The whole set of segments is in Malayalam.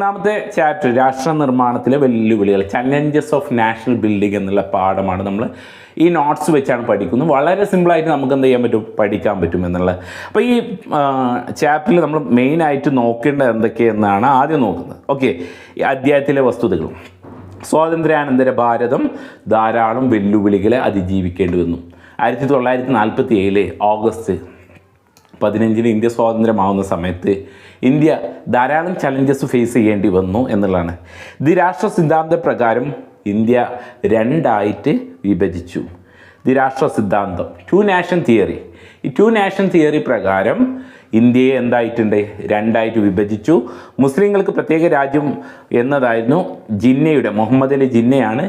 ഒന്നാമത്തെ ചാപ്റ്റർ രാഷ്ട്ര നിർമ്മാണത്തിലെ വെല്ലുവിളികൾ, ചലഞ്ചസ് ഓഫ് നാഷണൽ ബിൽഡിംഗ് എന്നുള്ള പാഠമാണ് നമ്മൾ ഈ നോട്ട്സ് വെച്ചാണ് പഠിക്കുന്നത്. വളരെ സിമ്പിളായിട്ട് നമുക്ക് എന്ത് ചെയ്യാൻ പറ്റും, പഠിക്കാൻ പറ്റും എന്നുള്ളത്. അപ്പോൾ ഈ ചാപ്റ്ററിൽ നമ്മൾ മെയിനായിട്ട് നോക്കേണ്ടത് എന്തൊക്കെയെന്നാണ് ആദ്യം നോക്കുന്നത്. ഓക്കെ, ഈ അധ്യായത്തിലെ വസ്തുതകൾ. സ്വാതന്ത്ര്യാനന്തര ഭാരതം ധാരാളം വെല്ലുവിളികളെ അതിജീവിക്കേണ്ടി വന്നു. 1947 ഓഗസ്റ്റ് 15 ഇന്ത്യ സ്വാതന്ത്ര്യമാവുന്ന സമയത്ത് ഇന്ത്യ ധാരാളം ചലഞ്ചസ് ഫേസ് ചെയ്യേണ്ടി വന്നു എന്നുള്ളതാണ്. ദ്വിരാഷ്ട്ര സിദ്ധാന്ത പ്രകാരം ഇന്ത്യ രണ്ടായിട്ട് വിഭജിച്ചു. ദ്വിരാഷ്ട്ര സിദ്ധാന്തം, ടു നാഷൻ തിയറി. ഈ ടു നാഷൻ തിയറി പ്രകാരം ഇന്ത്യയെ എന്തായിട്ടുണ്ട്, രണ്ടായിട്ട് വിഭജിച്ചു. മുസ്ലിങ്ങൾക്ക് പ്രത്യേക രാജ്യം എന്നതായിരുന്നു ജിന്നയുടെ, മുഹമ്മദ് അലി ജിന്നയാണ്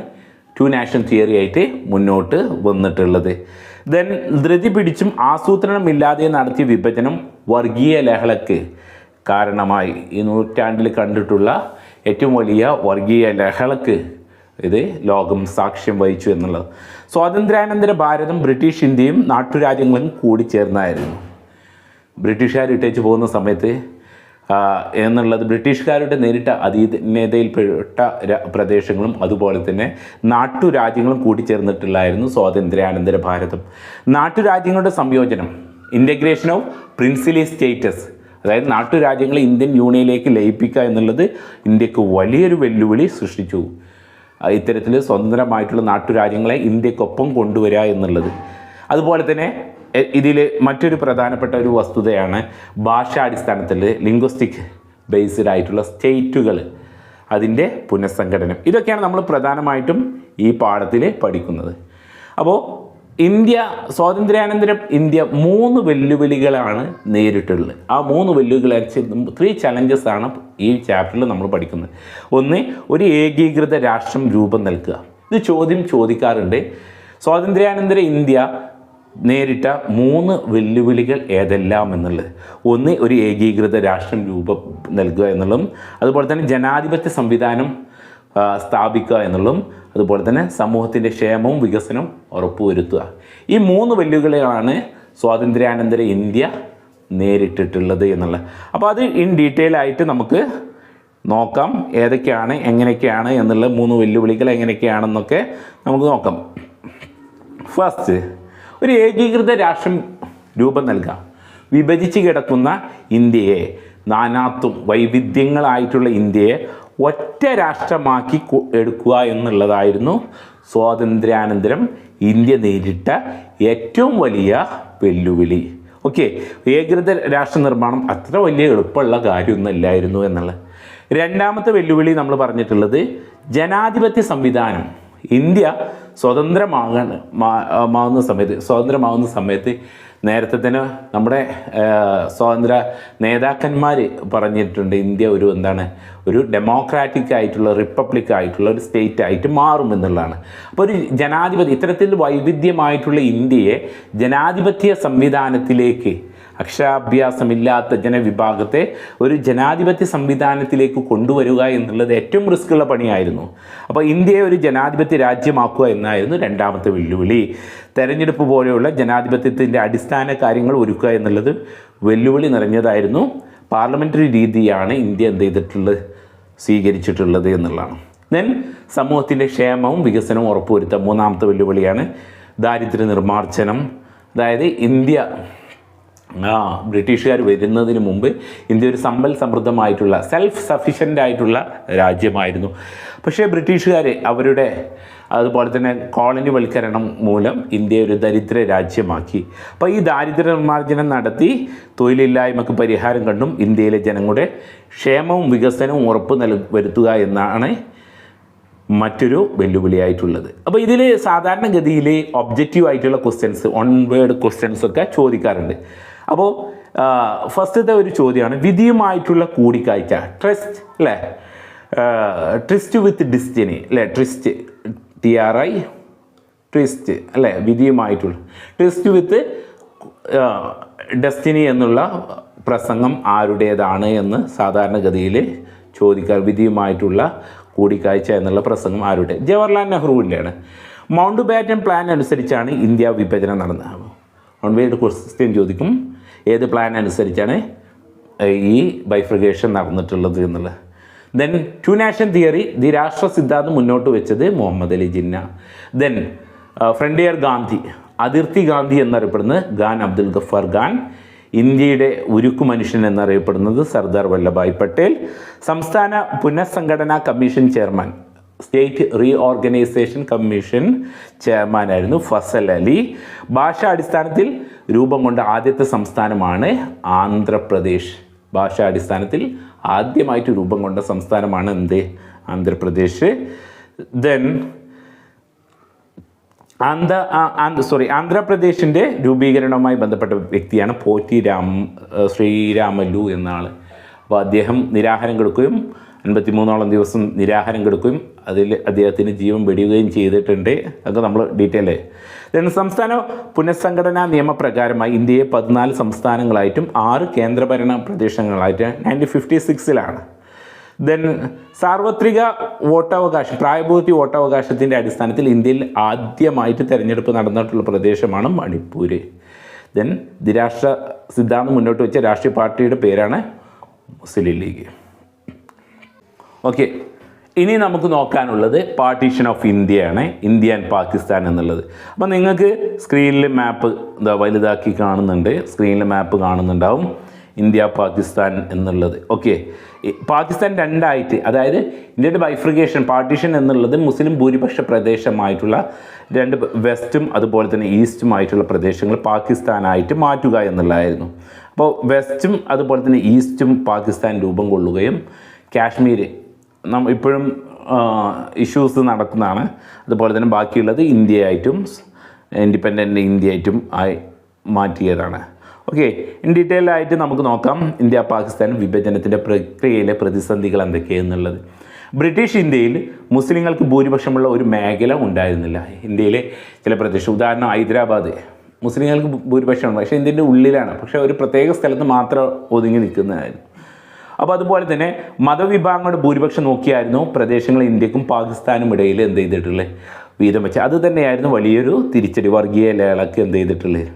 ടു നാഷൻ തിയറി ആയിട്ട് മുന്നോട്ട് വന്നിട്ടുള്ളത്. ദെൻ ധൃതി പിടിച്ചും ആസൂത്രണമില്ലാതെ നടത്തിയ വിഭജനം വർഗീയ ലഹളയ്ക്ക് കാരണമായി. ഈ നൂറ്റാണ്ടിൽ കണ്ടിട്ടുള്ള ഏറ്റവും വലിയ വർഗീയ ലഹളയ്ക്ക് ഇത് ലോകം സാക്ഷ്യം വഹിച്ചു എന്നുള്ളത്. സ്വാതന്ത്ര്യാനന്തര ഭാരതം ബ്രിട്ടീഷ് ഇന്ത്യയും നാട്ടുരാജ്യങ്ങളും കൂടിച്ചേർന്നായിരുന്നു. ബ്രിട്ടീഷുകാർ ഇട്ടേച്ച് പോകുന്ന സമയത്ത് എന്നുള്ളത് ബ്രിട്ടീഷുകാരുടെ നേരിട്ട അധീനതയിൽപ്പെട്ട പ്രദേശങ്ങളും അതുപോലെ തന്നെ നാട്ടുരാജ്യങ്ങളും കൂടിച്ചേർന്നിട്ടുള്ളായിരുന്നു സ്വാതന്ത്ര്യാനന്തര ഭാരതം. നാട്ടുരാജ്യങ്ങളുടെ സംയോജനം, ഇൻ്റഗ്രേഷൻ ഓഫ് പ്രിൻസിലി സ്റ്റേറ്റസ്, അതായത് നാട്ടുരാജ്യങ്ങളെ ഇന്ത്യൻ യൂണിയനിലേക്ക് ലയിപ്പിക്കുക എന്നുള്ളത് ഇന്ത്യക്ക് വലിയൊരു വെല്ലുവിളി സൃഷ്ടിച്ചു. ഇത്തരത്തിൽ സ്വതന്ത്രമായിട്ടുള്ള നാട്ടുരാജ്യങ്ങളെ ഇന്ത്യക്കൊപ്പം കൊണ്ടുവരിക എന്നുള്ളത്. അതുപോലെ തന്നെ ഇതിൽ മറ്റൊരു പ്രധാനപ്പെട്ട ഒരു വസ്തുതയാണ് ഭാഷാടിസ്ഥാനത്തിൽ ലിംഗ്വിസ്റ്റിക് ബേസ്ഡ് ആയിട്ടുള്ള സ്റ്റേറ്റുകൾ, അതിൻ്റെ പുനഃസംഘടനം. ഇതൊക്കെയാണ് നമ്മൾ പ്രധാനമായിട്ടും ഈ പാഠത്തിൽ പഠിക്കുന്നത്. അപ്പോൾ ഇന്ത്യ സ്വാതന്ത്ര്യാനന്തരം ഇന്ത്യ 3 വെല്ലുവിളികളാണ് നേരിട്ടുള്ളത്. ആ 3 വെല്ലുവിളികൾ 3 ചലഞ്ചസ് ആണ് ഈ ചാപ്റ്ററിൽ നമ്മൾ പഠിക്കുന്നത്. ഒന്ന്, ഒരു ഏകീകൃത രാഷ്ട്രം രൂപം നൽകുക. ഇത് ചോദ്യം ചോദിക്കാറുണ്ട്. സ്വാതന്ത്ര്യാനന്തര ഇന്ത്യ നേരിട്ട 3 വെല്ലുവിളികൾ ഏതെല്ലാം എന്നുള്ളത്. ഒന്ന്, ഒരു ഏകീകൃത രാഷ്ട്രം രൂപം നൽകുക എന്നുള്ളതും, അതുപോലെ തന്നെ ജനാധിപത്യ സംവിധാനം സ്ഥാപിക്കുക എന്നുള്ളതും, അതുപോലെ തന്നെ സമൂഹത്തിൻ്റെ ക്ഷേമവും വികസനവും ഉറപ്പുവരുത്തുക. ഈ 3 വെല്ലുവിളികളാണ് സ്വാതന്ത്ര്യാനന്തര ഇന്ത്യ നേരിട്ടിട്ടുള്ളത് എന്നുള്ളത്. അപ്പോൾ അത് ഇൻ ഡീറ്റെയിൽ ആയിട്ട് നമുക്ക് നോക്കാം, ഏതൊക്കെയാണ് എങ്ങനെയൊക്കെയാണ് എന്നുള്ള 3 വെല്ലുവിളികൾ എങ്ങനെയൊക്കെയാണെന്നൊക്കെ നമുക്ക് നോക്കാം. ഫസ്റ്റ്, ഒരു ഏകീകൃത രാഷ്ട്രം രൂപം നൽകുക. വിഭജിച്ച് കിടക്കുന്ന ഇന്ത്യയെ, നാനാത്വം വൈവിധ്യങ്ങളായിട്ടുള്ള ഇന്ത്യയെ ഒറ്റ രാഷ്ട്രമാക്കി എടുക്കുക എന്നുള്ളതായിരുന്നു സ്വാതന്ത്ര്യാനന്തരം ഇന്ത്യ നേരിട്ട ഏറ്റവും വലിയ വെല്ലുവിളി. ഓക്കെ, ഏകീകൃത രാഷ്ട്ര നിർമ്മാണം അത്ര വലിയ എളുപ്പമുള്ള കാര്യമൊന്നുമില്ലായിരുന്നു എന്നുള്ളത്. രണ്ടാമത്തെ വെല്ലുവിളി നമ്മൾ പറഞ്ഞിട്ടുള്ളത് ജനാധിപത്യ സംവിധാനം. ഇന്ത്യ സ്വതന്ത്രമാകുന്ന സമയത്ത് നേരത്തെ തന്നെ നമ്മുടെ സ്വാതന്ത്ര്യ നേതാക്കന്മാർ പറഞ്ഞിട്ടുണ്ട്, ഇന്ത്യ ഒരു ഡെമോക്രാറ്റിക് ആയിട്ടുള്ള റിപ്പബ്ലിക് ആയിട്ടുള്ള ഒരു സ്റ്റേറ്റ് ആയിട്ട് മാറും എന്നുള്ളതാണ്. അപ്പോൾ ഒരു ഇത്തരത്തിൽ വൈവിധ്യമായിട്ടുള്ള ഇന്ത്യയെ ജനാധിപത്യ സംവിധാനത്തിലേക്ക്, അക്ഷരാഭ്യാസമില്ലാത്ത ജനവിഭാഗത്തെ ഒരു ജനാധിപത്യ സംവിധാനത്തിലേക്ക് കൊണ്ടുവരിക എന്നുള്ളത് ഏറ്റവും റിസ്ക്കുള്ള പണിയായിരുന്നു. അപ്പോൾ ഇന്ത്യയെ ഒരു ജനാധിപത്യ രാജ്യമാക്കുക എന്നായിരുന്നു രണ്ടാമത്തെ വെല്ലുവിളി. തെരഞ്ഞെടുപ്പ് പോലെയുള്ള ജനാധിപത്യത്തിൻ്റെ അടിസ്ഥാന കാര്യങ്ങൾ ഒരുക്കുക എന്നുള്ളത് വെല്ലുവിളി നിറഞ്ഞതായിരുന്നു. പാർലമെൻ്ററി രീതിയാണ് ഇന്ത്യ സ്വീകരിച്ചിട്ടുള്ളത് എന്നുള്ളതാണ്. ദെൻ സമൂഹത്തിൻ്റെ ക്ഷേമവും വികസനവും ഉറപ്പുവരുത്തുക, മൂന്നാമത്തെ വെല്ലുവിളിയാണ്. ദാരിദ്ര്യ നിർമ്മാർജ്ജനം, അതായത് ഇന്ത്യ ബ്രിട്ടീഷുകാർ വരുന്നതിന് മുമ്പ് ഇന്ത്യ ഒരു സമ്പൽ സമൃദ്ധമായിട്ടുള്ള സെൽഫ് സഫിഷ്യൻ്റ് ആയിട്ടുള്ള രാജ്യമായിരുന്നു. പക്ഷേ ബ്രിട്ടീഷുകാർ അവരുടെ അതുപോലെ തന്നെ കോളനി വൽക്കരണം മൂലം ഇന്ത്യയെ ഒരു ദരിദ്ര രാജ്യമാക്കി. അപ്പോൾ ഈ ദാരിദ്ര്യ നിർമ്മാർജ്ജനം നടത്തി തൊഴിലില്ലായ്മക്ക് പരിഹാരം കണ്ടും ഇന്ത്യയിലെ ജനങ്ങളുടെ ക്ഷേമവും വികസനവും വരുത്തുക എന്നാണ് മറ്റൊരു വെല്ലുവിളിയായിട്ടുള്ളത്. അപ്പോൾ ഇതിൽ സാധാരണഗതിയിൽ ഒബ്ജക്റ്റീവ് ആയിട്ടുള്ള ക്വസ്റ്റ്യൻസ്, 1 വേർഡ് ക്വസ്റ്റ്യൻസ് ഒക്കെ ചോദിക്കാറുണ്ട്. അപ്പോൾ ഫസ്റ്റത്തെ ഒരു ചോദ്യമാണ് വിധിയുമായിട്ടുള്ള കൂടിക്കാഴ്ച. ട്രസ്റ്റ് അല്ലേ, ട്രിസ്റ്റ് വിത്ത് ഡിസ്റ്റിനി അല്ലേ, ട്രിസ്റ്റ് ട്രിസ്റ്റ് അല്ലേ, വിധിയുമായിട്ടുള്ള. ട്രിസ്റ്റ് വിത്ത് ഡെസ്റ്റിനി എന്നുള്ള പ്രസംഗം ആരുടേതാണ് എന്ന് സാധാരണഗതിയിൽ ചോദിക്കാറ്. വിധിയുമായിട്ടുള്ള കൂടിക്കാഴ്ച എന്നുള്ള പ്രസംഗം ആരുടെ? ജവഹർലാൽ നെഹ്റുവിൻ്റെയാണ്. മൗണ്ട് ബാറ്റൻ പ്ലാൻ അനുസരിച്ചാണ് ഇന്ത്യ വിഭജനം നടന്നത്. വൺ ക്വസ്റ്റ്യൻ ചോദിക്കും, ഏത് പ്ലാൻ അനുസരിച്ചാണ് ഈ ബൈഫ്രിഗേഷൻ നടന്നിട്ടുള്ളത് എന്നുള്ളത്. ദെൻ ടു നാഷൻ തിയറി ദ്വിരാഷ്ട്ര സിദ്ധാന്തം മുന്നോട്ട് വെച്ചത് മുഹമ്മദ് അലി ജിന്ന. ദെൻ ഫ്രണ്ടിയർ ഗാന്ധി, അതിർത്തി ഗാന്ധി എന്നറിയപ്പെടുന്നത് ഖാൻ അബ്ദുൽ ഗഫാർ ഖാൻ. ഇന്ത്യയുടെ ഉരുക്കു മനുഷ്യൻ എന്നറിയപ്പെടുന്നത് സർദാർ വല്ലഭായ് പട്ടേൽ. സംസ്ഥാന പുനഃസംഘടനാ commission chairman, state reorganisation commission ചെയർമാനായിരുന്നു ഫസൽ അലി. ഭാഷാ അടിസ്ഥാനത്തിൽ രൂപം കൊണ്ട ആദ്യത്തെ സംസ്ഥാനമാണ് ആന്ധ്രാപ്രദേശ്. ഭാഷാ അടിസ്ഥാനത്തിൽ ആദ്യമായിട്ട് രൂപം കൊണ്ട സംസ്ഥാനമാണ് എന്ത്? ആന്ധ്രാപ്രദേശ്. ദെൻ ആന്ധ്രാപ്രദേശിൻ്റെ രൂപീകരണവുമായി ബന്ധപ്പെട്ട വ്യക്തിയാണ് പോറ്റി ശ്രീരാമലു എന്ന ആൾ. അപ്പോൾ അദ്ദേഹം നിരാഹാരം കിടക്കുകയും 53 ദിവസം നിരാഹാരം കിടക്കുകയും അതിൽ അദ്ദേഹത്തിന് ജീവൻ വെടിയുകയും ചെയ്തിട്ടുണ്ട്. അതൊക്കെ നമ്മൾ ഡീറ്റെയിൽ. ദെൻ സംസ്ഥാന പുനഃസംഘടനാ നിയമപ്രകാരമായി ഇന്ത്യയെ 14 സംസ്ഥാനങ്ങളായിട്ടും 6 കേന്ദ്രഭരണ പ്രദേശങ്ങളായിട്ട് 1956 ദെൻ സാർവത്രിക വോട്ടവകാശം, പ്രായപൂർത്തി വോട്ടവകാശത്തിൻ്റെ അടിസ്ഥാനത്തിൽ ഇന്ത്യയിൽ ആദ്യമായിട്ട് തിരഞ്ഞെടുപ്പ് നടന്നിട്ടുള്ള പ്രദേശമാണ് മണിപ്പൂർ. ദെൻ ദ്വിരാഷ്ട്ര സിദ്ധാന്തം മുന്നോട്ട് വെച്ച രാഷ്ട്രീയ പാർട്ടിയുടെ പേരാണ് മുസ്ലിം ലീഗ്. ഓക്കെ, ഇനി നമുക്ക് നോക്കാനുള്ളത് പാർട്ടീഷൻ ഓഫ് ഇന്ത്യയാണ്, ഇന്ത്യ ആൻഡ് പാകിസ്ഥാൻ എന്നുള്ളത്. അപ്പോൾ നിങ്ങൾക്ക് സ്ക്രീനിൽ മാപ്പ് വലുതാക്കി കാണുന്നുണ്ട്, സ്ക്രീനിൽ മാപ്പ് കാണുന്നുണ്ടാവും, ഇന്ത്യ പാകിസ്ഥാൻ എന്നുള്ളത്. ഓക്കെ, പാകിസ്ഥാൻ രണ്ടായിട്ട്, അതായത് ഇന്ത്യയുടെ ബൈഫ്രിക്കേഷൻ പാർട്ടീഷൻ എന്നുള്ളത് മുസ്ലിം ഭൂരിപക്ഷ പ്രദേശമായിട്ടുള്ള 2 വെസ്റ്റും അതുപോലെ തന്നെ ഈസ്റ്റുമായിട്ടുള്ള പ്രദേശങ്ങൾ പാകിസ്ഥാനായിട്ട് മാറ്റുക എന്നുള്ളതായിരുന്നു. അപ്പോൾ വെസ്റ്റും അതുപോലെ തന്നെ ഈസ്റ്റും പാകിസ്ഥാൻ രൂപം കൊള്ളുകയും കാശ്മീർ ഇപ്പോഴും ഇഷ്യൂസ് നടക്കുന്നതാണ്. അതുപോലെ തന്നെ ബാക്കിയുള്ളത് ഇന്ത്യയായിട്ടും ഇൻഡിപെൻഡൻ്റ് ഇന്ത്യയായിട്ടും ആയി മാറ്റിയതാണ്. ഓക്കെ, ഇൻ ഡീറ്റെയിൽ ആയിട്ട് നമുക്ക് നോക്കാം ഇന്ത്യ പാകിസ്ഥാൻ വിഭജനത്തിൻ്റെ പ്രക്രിയയിലെ പ്രതിസന്ധികൾ എന്തൊക്കെയാണെന്നുള്ളത്. ബ്രിട്ടീഷ് ഇന്ത്യയിൽ മുസ്ലിങ്ങൾക്ക് ഭൂരിപക്ഷമുള്ള ഒരു മേഖല ഉണ്ടായിരുന്നില്ല. ഇന്ത്യയിലെ ചില പ്രദേശം, ഉദാഹരണം ഹൈദരാബാദ്, മുസ്ലിങ്ങൾക്ക് ഭൂരിപക്ഷമാണ്, പക്ഷേ ഇന്ത്യൻ്റെ ഉള്ളിലാണ്, പക്ഷേ ഒരു പ്രത്യേക സ്ഥലത്ത് മാത്രം ഒതുങ്ങി നിൽക്കുന്നതായിരുന്നു. അപ്പോൾ അതുപോലെ തന്നെ മതവിഭാഗങ്ങളുടെ ഭൂരിപക്ഷം നോക്കിയായിരുന്നു പ്രദേശങ്ങൾ ഇന്ത്യക്കും പാകിസ്ഥാനും ഇടയിൽ എന്ത് ചെയ്തിട്ടുള്ളത്, വീതം വെച്ച്. അത് തന്നെയായിരുന്നു വലിയൊരു തിരിച്ചടി, വർഗീയ ലേളക്ക് എന്ത് ചെയ്തിട്ടുള്ളത്.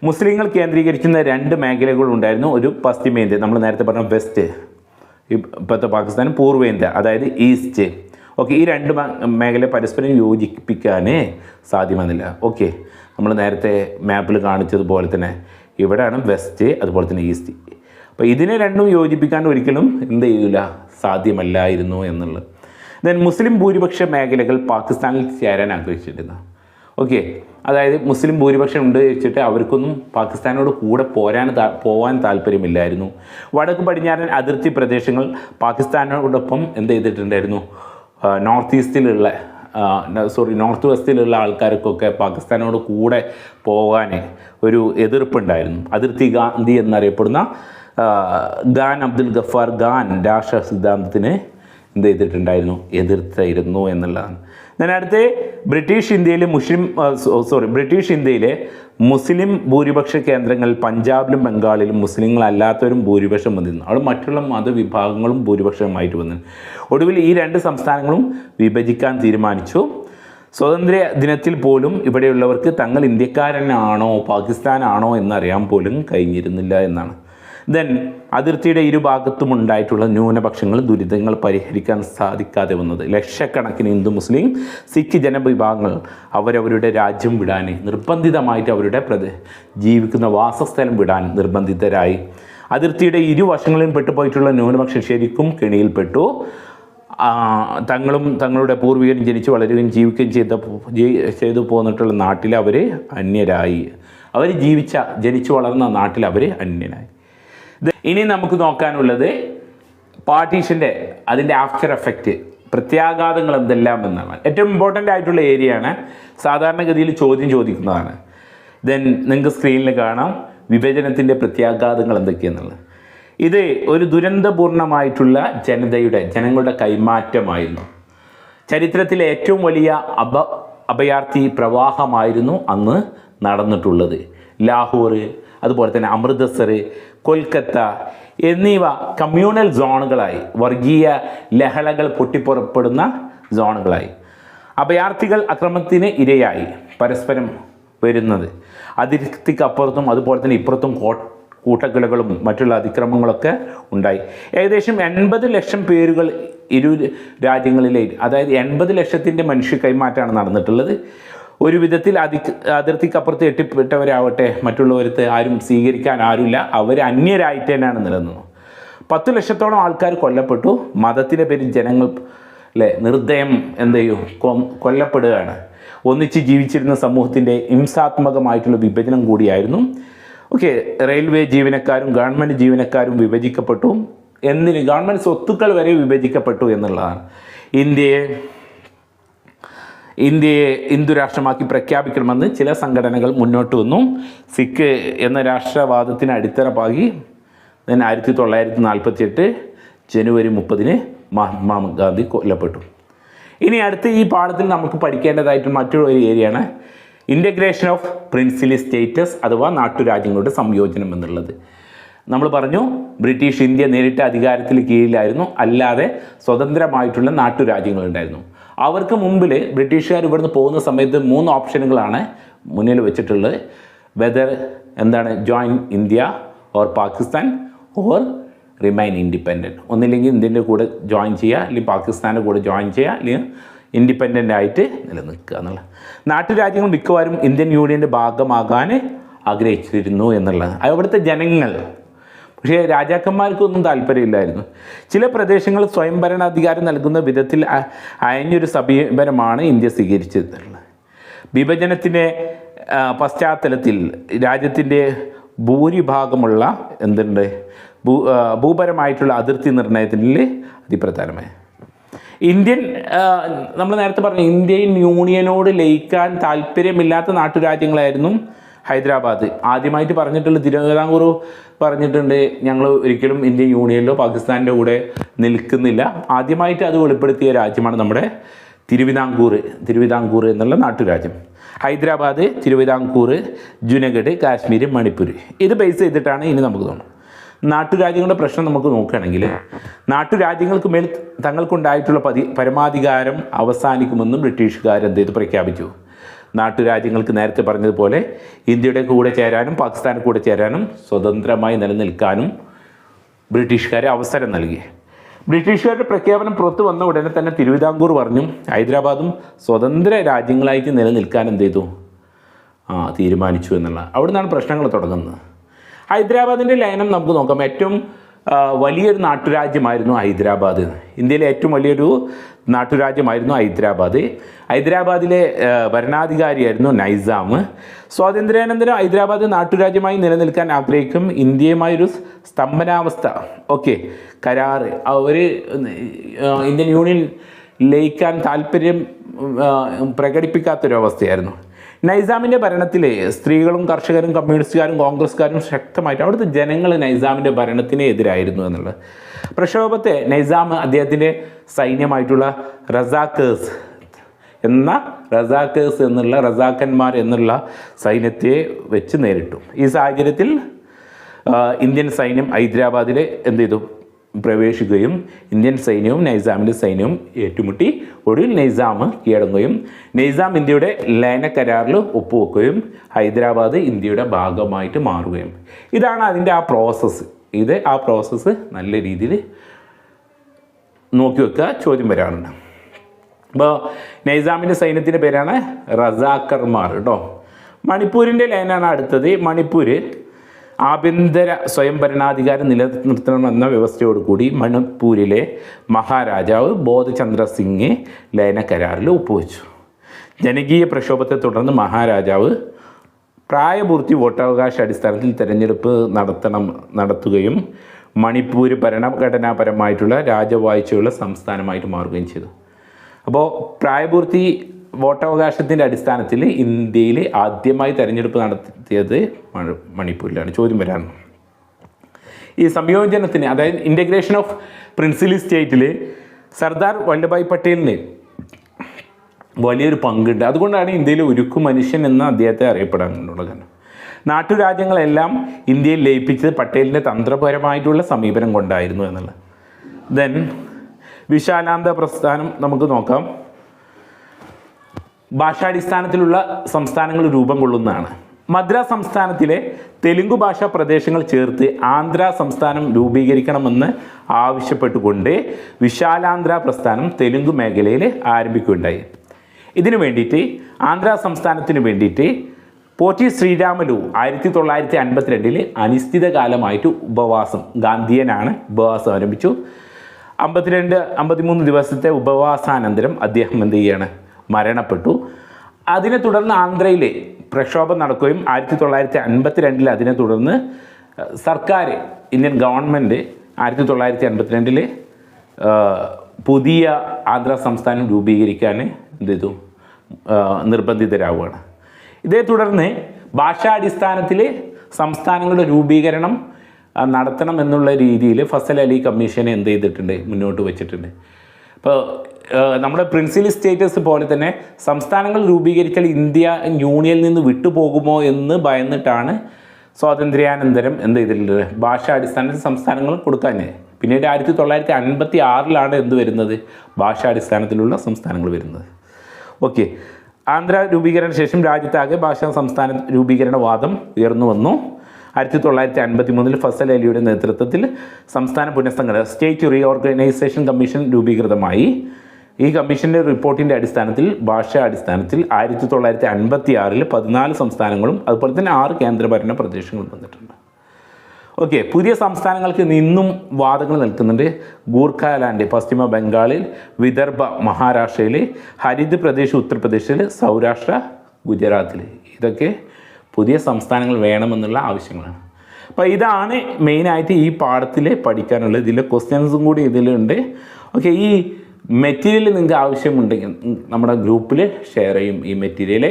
മുസ്ലിങ്ങൾ കേന്ദ്രീകരിക്കുന്ന 2 മേഖലകളുണ്ടായിരുന്നു. ഒരു പശ്ചിമേന്ത്യ, നമ്മൾ നേരത്തെ പറഞ്ഞ വെസ്റ്റ്, ഇപ്പോഴത്തെ പാകിസ്ഥാൻ, പൂർവേന്ത്യ അതായത് ഈസ്റ്റ്. ഓക്കെ, ഈ 2 മേഖല പരസ്പരം യോജിപ്പിക്കാനേ സാധ്യമാകുന്നില്ല. ഓക്കെ, നമ്മൾ നേരത്തെ മാപ്പിൽ കാണിച്ചതുപോലെ തന്നെ ഇവിടെയാണ് വെസ്റ്റ്, അതുപോലെ തന്നെ ഈസ്റ്റ്. അപ്പോൾ ഇതിനെ രണ്ടും യോജിപ്പിക്കാൻ ഒരിക്കലും എന്ത് ചെയ്യില്ല, സാധ്യമല്ലായിരുന്നു എന്നുള്ളത്. ദെൻ മുസ്ലിം ഭൂരിപക്ഷ മേഖലകൾ പാകിസ്ഥാനിൽ ചേരാൻ ആഗ്രഹിച്ചിരുന്നു. ഓക്കെ, അതായത് മുസ്ലിം ഭൂരിപക്ഷം ഉണ്ട് വെച്ചിട്ട് അവർക്കൊന്നും പാകിസ്ഥാനോട് കൂടെ പോകാൻ താല്പര്യമില്ലായിരുന്നു. വടക്ക് പടിഞ്ഞാറൻ അതിർത്തി പ്രദേശങ്ങൾ പാകിസ്ഥാനോടൊപ്പം എന്ത് ചെയ്തിട്ടുണ്ടായിരുന്നു, നോർത്ത് വെസ്റ്റിലുള്ള ആൾക്കാർക്കൊക്കെ പാകിസ്ഥാനോട് കൂടെ പോകാൻ ഒരു എതിർപ്പുണ്ടായിരുന്നു. അതിർത്തി ഗാന്ധി എന്നറിയപ്പെടുന്ന ഖാൻ അബ്ദുൽ ഗഫാർ ഖാൻ രാഷ്ട്ര സിദ്ധാന്തത്തിന് എന്ത് ചെയ്തിട്ടുണ്ടായിരുന്നു, എതിർത്തായിരുന്നു എന്നുള്ളതാണ്. അടുത്ത് ബ്രിട്ടീഷ് ഇന്ത്യയിലെ മുസ്ലിം ഭൂരിപക്ഷ കേന്ദ്രങ്ങൾ പഞ്ചാബിലും ബംഗാളിലും മുസ്ലിങ്ങളല്ലാത്തവരും ഭൂരിപക്ഷം വന്നിരുന്നു. അവിടെ മറ്റുള്ള മതവിഭാഗങ്ങളും ഭൂരിപക്ഷമായിട്ട് വന്നിരുന്നു. ഒടുവിൽ ഈ 2 സംസ്ഥാനങ്ങളും വിഭജിക്കാൻ തീരുമാനിച്ചു. സ്വാതന്ത്ര്യ ദിനത്തിൽ പോലും ഇവിടെയുള്ളവർക്ക് തങ്ങൾ ഇന്ത്യക്കാരനാണോ പാകിസ്ഥാനാണോ എന്നറിയാൻ പോലും കഴിഞ്ഞിരുന്നില്ല എന്നാണ്. ദെൻ അതിർത്തിയുടെ ഇരുഭാഗത്തും ഉണ്ടായിട്ടുള്ള ന്യൂനപക്ഷങ്ങൾ ദുരിതങ്ങൾ പരിഹരിക്കാൻ സാധിക്കാതെ വന്നത്. ലക്ഷക്കണക്കിന് ഹിന്ദു, മുസ്ലിം, സിഖ് ജനവിഭാഗങ്ങൾ അവരവരുടെ രാജ്യം വിടാൻ നിർബന്ധിതമായിട്ട് അവരുടെ ജീവിക്കുന്ന വാസസ്ഥലം വിടാൻ നിർബന്ധിതരായി. അതിർത്തിയുടെ ഇരുവശങ്ങളിലും പെട്ടുപോയിട്ടുള്ള ന്യൂനപക്ഷം ശരിക്കും കെണിയിൽപ്പെട്ടു. തങ്ങളുടെ പൂർവികരും ജനിച്ചു വളരുകയും ജീവിക്കുകയും ചെയ്തു പോന്നിട്ടുള്ള നാട്ടിൽ അവർ അന്യരായി. അവർ ജനിച്ചു വളർന്ന നാട്ടിൽ അവർ അന്യനായി. ഇനി നമുക്ക് നോക്കാനുള്ളത് പാർട്ടീഷൻ്റെ അതിൻ്റെ ആഫ്റ്റർ എഫക്റ്റ്, പ്രത്യാഘാതങ്ങൾ എന്തെല്ലാം എന്നാണ്. ഏറ്റവും ഇമ്പോർട്ടൻ്റ് ആയിട്ടുള്ള ഏരിയയാണ്, സാധാരണഗതിയിൽ ചോദിക്കുന്നതാണ്. ദെൻ നിങ്ങൾക്ക് സ്ക്രീനിൽ കാണാം വിഭജനത്തിൻ്റെ പ്രത്യാഘാതങ്ങൾ എന്തൊക്കെയാണെന്നുള്ളത്. ഇത് ഒരു ദുരന്തപൂർണമായിട്ടുള്ള ജനങ്ങളുടെ കൈമാറ്റമായിരുന്നു. ചരിത്രത്തിലെ ഏറ്റവും വലിയ അഭയാർത്ഥി പ്രവാഹമായിരുന്നു അന്ന് നടന്നിട്ടുള്ളത്. ലാഹോർ, അതുപോലെ തന്നെ അമൃത്സർ, കൊൽക്കത്ത എന്നിവ കമ്മ്യൂണൽ സോണുകളായി, വർഗീയ ലഹളകൾ പൊട്ടിപ്പുറപ്പെടുന്ന സോണുകളായി. അഭയാർത്ഥികൾ അക്രമത്തിന് ഇരയായി പരസ്പരം വരുന്നത്. അതിർത്തിക്കപ്പുറത്തും അതുപോലെ തന്നെ ഇപ്പുറത്തും കൂട്ടക്കൊലകളും മറ്റുള്ള അതിക്രമങ്ങളൊക്കെ ഉണ്ടായി. ഏകദേശം 80 ലക്ഷം പേരുകൾ ഇരു രാജ്യങ്ങളിലെ, അതായത് 80 ലക്ഷത്തിൻ്റെ മനുഷ്യ കൈമാറ്റമാണ് നടന്നിട്ടുള്ളത്. ഒരു വിധത്തിൽ അതിർത്തിക്കപ്പുറത്ത് എത്തിപ്പെട്ടവരാവട്ടെ മറ്റുള്ളവരത്ത് ആരും സ്വീകരിക്കാൻ ആരുമില്ല, അവർ അന്യരായിട്ട് തന്നെയാണ് നിലനിന്നത്. 10 ലക്ഷത്തോളം ആൾക്കാർ കൊല്ലപ്പെട്ടു. മതത്തിൻ്റെ പേരിൽ ജനങ്ങൾ നിർദ്ദയം കൊല്ലപ്പെടുകയാണ്. ഒന്നിച്ച് ജീവിച്ചിരുന്ന സമൂഹത്തിൻ്റെ ഹിംസാത്മകമായിട്ടുള്ള വിഭജനം കൂടിയായിരുന്നു. ഓക്കെ, റെയിൽവേ ജീവനക്കാരും ഗവൺമെൻറ് ജീവനക്കാരും വിഭജിക്കപ്പെട്ടു. എന്തിന്? ഗവൺമെൻറ് സ്വത്തുക്കൾ വരെ വിഭജിക്കപ്പെട്ടു എന്നുള്ളതാണ്. ഇന്ത്യയെ ഹിന്ദു രാഷ്ട്രമാക്കി പ്രഖ്യാപിക്കണമെന്ന് ചില സംഘടനകൾ മുന്നോട്ട് വന്നു. സിഖ് എന്ന രാഷ്ട്രവാദത്തിന് അടിത്തറ പാകി 1948 ജനുവരി 30 മഹാത്മാഗാന്ധി കൊല്ലപ്പെട്ടു. ഇനി അടുത്ത ഈ പാഠത്തിൽ നമുക്ക് പഠിക്കേണ്ടതായിട്ട് മറ്റൊരു ഏരിയയാണ് ഇൻ്റഗ്രേഷൻ ഓഫ് പ്രിൻസിലി സ്റ്റേറ്റസ് അഥവാ നാട്ടുരാജ്യങ്ങളുടെ സംയോജനം എന്നുള്ളത്. നമ്മൾ പറഞ്ഞു ബ്രിട്ടീഷ് ഇന്ത്യ നേരിട്ട് അധികാരത്തിൽ കീഴിലായിരുന്നു, അല്ലാതെ സ്വതന്ത്രമായിട്ടുള്ള നാട്ടുരാജ്യങ്ങളുണ്ടായിരുന്നു. അവർക്ക് മുമ്പിൽ ബ്രിട്ടീഷുകാർ ഇവിടുന്ന് പോകുന്ന സമയത്ത് 3 ഓപ്ഷനുകളാണ് മുന്നിൽ വെച്ചിട്ടുള്ളത്. Whether join India or Pakistan or remain independent. ഒന്നില്ലെങ്കിൽ ഇന്ത്യൻ്റെ കൂടെ ജോയിൻ ചെയ്യുക, അല്ലെങ്കിൽ പാകിസ്ഥാൻ്റെ കൂടെ ജോയിൻ ചെയ്യുക, അല്ലെങ്കിൽ ഇൻഡിപെൻഡൻ്റ് ആയിട്ട് നിലനിൽക്കുക എന്നുള്ള. നാട്ടുരാജ്യങ്ങൾ മിക്കവാറും ഇന്ത്യൻ യൂണിയൻ്റെ ഭാഗമാകാൻ ആഗ്രഹിച്ചിരുന്നു എന്നുള്ളത് അവിടുത്തെ ജനങ്ങൾ. പക്ഷേ രാജാക്കന്മാർക്കൊന്നും താല്പര്യമില്ലായിരുന്നു. ചില പ്രദേശങ്ങൾ സ്വയംഭരണാധികാരം നൽകുന്ന വിധത്തിൽ അയഞ്ഞൊരു സമീപനമാണ് ഇന്ത്യ സ്വീകരിച്ചിട്ടുള്ളത്. വിഭജനത്തിൻ്റെ പശ്ചാത്തലത്തിൽ രാജ്യത്തിൻ്റെ ഭൂരിഭാഗമുള്ള ഭൂപരമായിട്ടുള്ള അതിർത്തി നിർണയത്തിൽ അതിപ്രധാനമായ നമ്മൾ നേരത്തെ പറഞ്ഞു ഇന്ത്യൻ യൂണിയനോട് ലയിക്കാൻ താല്പര്യമില്ലാത്ത നാട്ടുരാജ്യങ്ങളായിരുന്നു ഹൈദരാബാദ്. ആദ്യമായിട്ട് പറഞ്ഞിട്ടുള്ള തിരുവിതാംകൂർ പറഞ്ഞിട്ടുണ്ട് ഞങ്ങൾ ഒരിക്കലും ഇന്ത്യൻ യൂണിയനിലോ പാകിസ്ഥാനിൻ്റെ കൂടെ നിൽക്കുന്നില്ല. ആദ്യമായിട്ട് അത് വെളിപ്പെടുത്തിയ രാജ്യമാണ് നമ്മുടെ തിരുവിതാംകൂർ എന്നുള്ള നാട്ടുരാജ്യം. ഹൈദരാബാദ്, തിരുവിതാംകൂർ, ജുനഗഡ്, കാശ്മീർ, മണിപ്പൂർ ഇത് ബേസ് ചെയ്തിട്ടാണ് ഇനി നമുക്ക് തോന്നുന്നത്. നാട്ടുരാജ്യങ്ങളുടെ പ്രശ്നം നമുക്ക് നോക്കുകയാണെങ്കിൽ നാട്ടുരാജ്യങ്ങൾക്ക് മേൽ തങ്ങൾക്കുണ്ടായിട്ടുള്ള പരമാധികാരം അവസാനിക്കുമെന്നും ബ്രിട്ടീഷുകാർ പ്രഖ്യാപിച്ചു. നാട്ടുരാജ്യങ്ങൾക്ക് നേരത്തെ പറഞ്ഞതുപോലെ ഇന്ത്യയുടെ കൂടെ ചേരാനും പാകിസ്ഥാൻ്റെ കൂടെ ചേരാനും സ്വതന്ത്രമായി നിലനിൽക്കാനും ബ്രിട്ടീഷുകാരെ അവസരം നൽകി. ബ്രിട്ടീഷുകാരുടെ പ്രഖ്യാപനം പുറത്തു വന്ന ഉടനെ തന്നെ തിരുവിതാംകൂർ പറഞ്ഞു ഹൈദരാബാദും സ്വതന്ത്ര രാജ്യങ്ങളായിട്ട് നിലനിൽക്കാൻ തീരുമാനിച്ചു എന്നുള്ള. അവിടെ നിന്നാണ് പ്രശ്നങ്ങൾ തുടങ്ങുന്നത്. ഹൈദരാബാദിൻ്റെ ലയനം നമുക്ക് നോക്കാം. ഏറ്റവും വലിയൊരു നാട്ടുരാജ്യമായിരുന്നു ഹൈദരാബാദ്. ഇന്ത്യയിലെ ഏറ്റവും വലിയൊരു നാട്ടുരാജ്യമായിരുന്നു ഹൈദരാബാദിലെ ഭരണാധികാരിയായിരുന്നു നൈസാം. സ്വാതന്ത്ര്യാനന്തരം ഹൈദരാബാദ് നാട്ടുരാജ്യമായി നിലനിൽക്കാൻ ആഗ്രഹിക്കും. ഇന്ത്യയുമായൊരു സ്തംഭനാവസ്ഥ കരാർ അവർ ഇന്ത്യൻ യൂണിയൻ ലയിക്കാൻ താല്പര്യം പ്രകടിപ്പിക്കാത്തൊരവസ്ഥയായിരുന്നു. നൈസാമിൻ്റെ ഭരണത്തിൽ സ്ത്രീകളും കർഷകരും കമ്മ്യൂണിസ്റ്റുകാരും കോൺഗ്രസ്സുകാരും ശക്തമായിട്ട് അവിടുത്തെ ജനങ്ങൾ നൈസാമിൻ്റെ ഭരണത്തിന് എതിരായിരുന്നു എന്നുള്ളത്. പ്രക്ഷോഭത്തെ നൈസാം അദ്ദേഹത്തിൻ്റെ സൈന്യമായിട്ടുള്ള റസാക്കേഴ്സ് റസാക്കന്മാർ എന്നുള്ള സൈന്യത്തെ വെച്ച് നേരിട്ടു. ഈ സാഹചര്യത്തിൽ ഇന്ത്യൻ സൈന്യം ഹൈദരാബാദിൽ പ്രവേശിക്കുകയും ഇന്ത്യൻ സൈന്യവും നൈസാമിൻ്റെ സൈന്യവും ഏറ്റുമുട്ടി ഒടുവിൽ നൈസാം കീഴടങ്ങുകയും നൈസാം ഇന്ത്യയുടെ ലയന കരാറിൽ ഒപ്പുവെക്കുകയും ഹൈദരാബാദ് ഇന്ത്യയുടെ ഭാഗമായിട്ട് മാറുകയും. ഇതാണ് അതിൻ്റെ ആ പ്രോസസ്സ് നല്ല രീതിയിൽ നോക്കി വെക്കുക, ചോദ്യം വരാറുണ്ട്. അപ്പോൾ നൈസാമിൻ്റെ സൈന്യത്തിൻ്റെ പേരാണ് റസാക്കർമാർ മണിപ്പൂരിൻ്റെ ലയനാണ് അടുത്തത്. മണിപ്പൂർ ആഭ്യന്തര സ്വയംഭരണാധികാരം നിലനിർത്തണമെന്ന വ്യവസ്ഥയോടുകൂടി മണിപ്പൂരിലെ മഹാരാജാവ് ബോധചന്ദ്ര സിംഗ് ലയന കരാറിൽ ഒപ്പുവെച്ചു. ജനകീയ പ്രക്ഷോഭത്തെ തുടർന്ന് മഹാരാജാവ് പ്രായപൂർത്തി വോട്ടവകാശ അടിസ്ഥാനത്തിൽ തിരഞ്ഞെടുപ്പ് നടത്തുകയും മണിപ്പൂർ ഭരണഘടനാപരമായിട്ടുള്ള രാജവാഴ്ചയുള്ള സംസ്ഥാനമായിട്ട് മാറുകയും ചെയ്തു. അപ്പോൾ പ്രായപൂർത്തി വോട്ടവകാശത്തിൻ്റെ അടിസ്ഥാനത്തിൽ ഇന്ത്യയിൽ ആദ്യമായി തെരഞ്ഞെടുപ്പ് നടത്തിയത് മണിപ്പൂരിലാണ്. ചോദ്യം വരാൻ ഈ സംയോജനത്തിന്, അതായത് ഇൻ്റഗ്രേഷൻ ഓഫ് പ്രിൻസിലി സ്റ്റേറ്റിൽ സർദാർ വല്ലഭായ് പട്ടേലിന് വലിയൊരു പങ്കുണ്ട്. അതുകൊണ്ടാണ് ഇന്ത്യയിലെ ഉരുക്കു മനുഷ്യൻ എന്ന് അദ്ദേഹത്തെ അറിയപ്പെടാനുള്ളത്. കാരണം നാട്ടുരാജ്യങ്ങളെല്ലാം ഇന്ത്യയിൽ ലയിപ്പിച്ചത് പട്ടേലിൻ്റെ തന്ത്രപരമായിട്ടുള്ള സമീപനം കൊണ്ടായിരുന്നു എന്നുള്ളത്. ദെൻ വിശാലാന്ത പ്രസ്ഥാനം നമുക്ക് നോക്കാം. ഭാഷാടിസ്ഥാനത്തിലുള്ള സംസ്ഥാനങ്ങൾ രൂപം കൊള്ളുന്നതാണ്. മദ്രാസ് സംസ്ഥാനത്തിലെ തെലുങ്ക് ഭാഷാ പ്രദേശങ്ങൾ ചേർത്ത് ആന്ധ്ര സംസ്ഥാനം രൂപീകരിക്കണമെന്ന് ആവശ്യപ്പെട്ടുകൊണ്ട് വിശാലാന്ധ്ര പ്രസ്ഥാനം തെലുങ്ക് മേഖലയിൽ ആരംഭിക്കുകയുണ്ടായി. ഇതിനു വേണ്ടിയിട്ട് ആന്ധ്ര സംസ്ഥാനത്തിന് വേണ്ടിയിട്ട് പോറ്റി ശ്രീരാമലു 1952 അനിശ്ചിതകാലമായിട്ട് ഉപവാസം, ഗാന്ധിയനാണ് ഉപവാസം ആരംഭിച്ചു. 53 ദിവസത്തെ ഉപവാസാനന്തരം അദ്ദേഹം എന്ത് ചെയ്യാണ്, മരണപ്പെട്ടു. അതിനെ തുടർന്ന് ആന്ധ്രയിൽ പ്രക്ഷോഭം നടക്കുകയും 1952 അതിനെ തുടർന്ന് സർക്കാർ, ഇന്ത്യൻ ഗവൺമെൻറ് 1952 പുതിയ ആന്ധ്ര സംസ്ഥാനം രൂപീകരിക്കാൻ എന്ത് ചെയ്തു, നിർബന്ധിതരാവുകയാണ്. ഇതേ തുടർന്ന് ഭാഷാടിസ്ഥാനത്തിൽ സംസ്ഥാനങ്ങളുടെ രൂപീകരണം നടത്തണം എന്നുള്ള രീതിയിൽ ഫസൽ അലി കമ്മീഷനെ എന്ത് ചെയ്തിട്ടുണ്ട്, മുന്നോട്ട് വെച്ചിട്ടുണ്ട്. ഇപ്പോൾ നമ്മുടെ പ്രിൻസിലി സ്റ്റേറ്റസ് പോലെ തന്നെ സംസ്ഥാനങ്ങൾ രൂപീകരിച്ചാൽ ഇന്ത്യ യൂണിയനിൽ നിന്ന് വിട്ടുപോകുമോ എന്ന് ഭയന്നിട്ടാണ് സ്വാതന്ത്ര്യാനന്തരം എന്ത് ചെയ്തിട്ടുണ്ട്, ഭാഷാടിസ്ഥാനത്തിൽ സംസ്ഥാനങ്ങൾ കൊടുക്കാൻ. പിന്നീട് 1956 എന്ത് വരുന്നത്, ഭാഷാടിസ്ഥാനത്തിലുള്ള സംസ്ഥാനങ്ങൾ വരുന്നത്. ഓക്കെ, ആന്ധ്ര രൂപീകരണ ശേഷം രാജ്യത്താകെ ഭാഷാ സംസ്ഥാന രൂപീകരണ വാദം ഉയർന്നു വന്നു. 1953 ഫസൽ അലിയുടെ നേതൃത്വത്തിൽ സംസ്ഥാന പുനഃസംഘടന സ്റ്റേറ്റ് റീഓർഗനൈസേഷൻ കമ്മീഷൻ രൂപീകൃതമായി. ഈ കമ്മീഷൻ്റെ റിപ്പോർട്ടിൻ്റെ അടിസ്ഥാനത്തിൽ ഭാഷാ അടിസ്ഥാനത്തിൽ 1956 14 സംസ്ഥാനങ്ങളും അതുപോലെ തന്നെ 6 കേന്ദ്രഭരണ പ്രദേശങ്ങളും വന്നിട്ടുണ്ട്. ഓക്കെ, പുതിയ സംസ്ഥാനങ്ങൾക്ക് ഇന്നും വാദങ്ങൾ നിൽക്കുന്നുണ്ട്. ഗൂർഖാലാൻഡ് പശ്ചിമ ബംഗാളിൽ, വിദർഭ മഹാരാഷ്ട്രയിൽ, ഹരിത് പ്രദേശ് ഉത്തർപ്രദേശിൽ, സൗരാഷ്ട്ര ഗുജറാത്തിൽ. ഇതൊക്കെ പുതിയ സംസ്ഥാനങ്ങൾ വേണമെന്നുള്ള ആവശ്യങ്ങളാണ്. അപ്പോൾ ഇതാണ് മെയിനായിട്ട് ഈ പാഠത്തിൽ പഠിക്കാനുള്ളത്. ഇതിലെ ക്വസ്റ്റ്യൻസും കൂടി ഇതിലുണ്ട്. ഓക്കെ, ഈ മെറ്റീരിയൽ നിങ്ങൾക്ക് ആവശ്യമുണ്ടെങ്കിൽ നമ്മുടെ ഗ്രൂപ്പിൽ ഷെയർ ചെയ്യും. ഈ മെറ്റീരിയൽ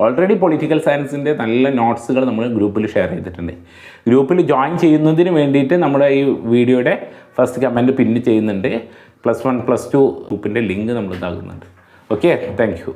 ഓൾറെഡി പൊളിറ്റിക്കൽ സയൻസിൻ്റെ നല്ല നോട്ട്സുകൾ നമ്മൾ ഗ്രൂപ്പിൽ ഷെയർ ചെയ്തിട്ടുണ്ട്. ഗ്രൂപ്പിൽ ജോയിൻ ചെയ്യുന്നതിന് വേണ്ടിയിട്ട് നമ്മുടെ ഈ വീഡിയോയുടെ ഫസ്റ്റ് കമൻറ്റ് പിൻ ചെയ്യുന്നുണ്ട്. +1 +2 ഗ്രൂപ്പിൻ്റെ ലിങ്ക് നമ്മൾ ഇതാകുന്നുണ്ട്. Okay, thank you.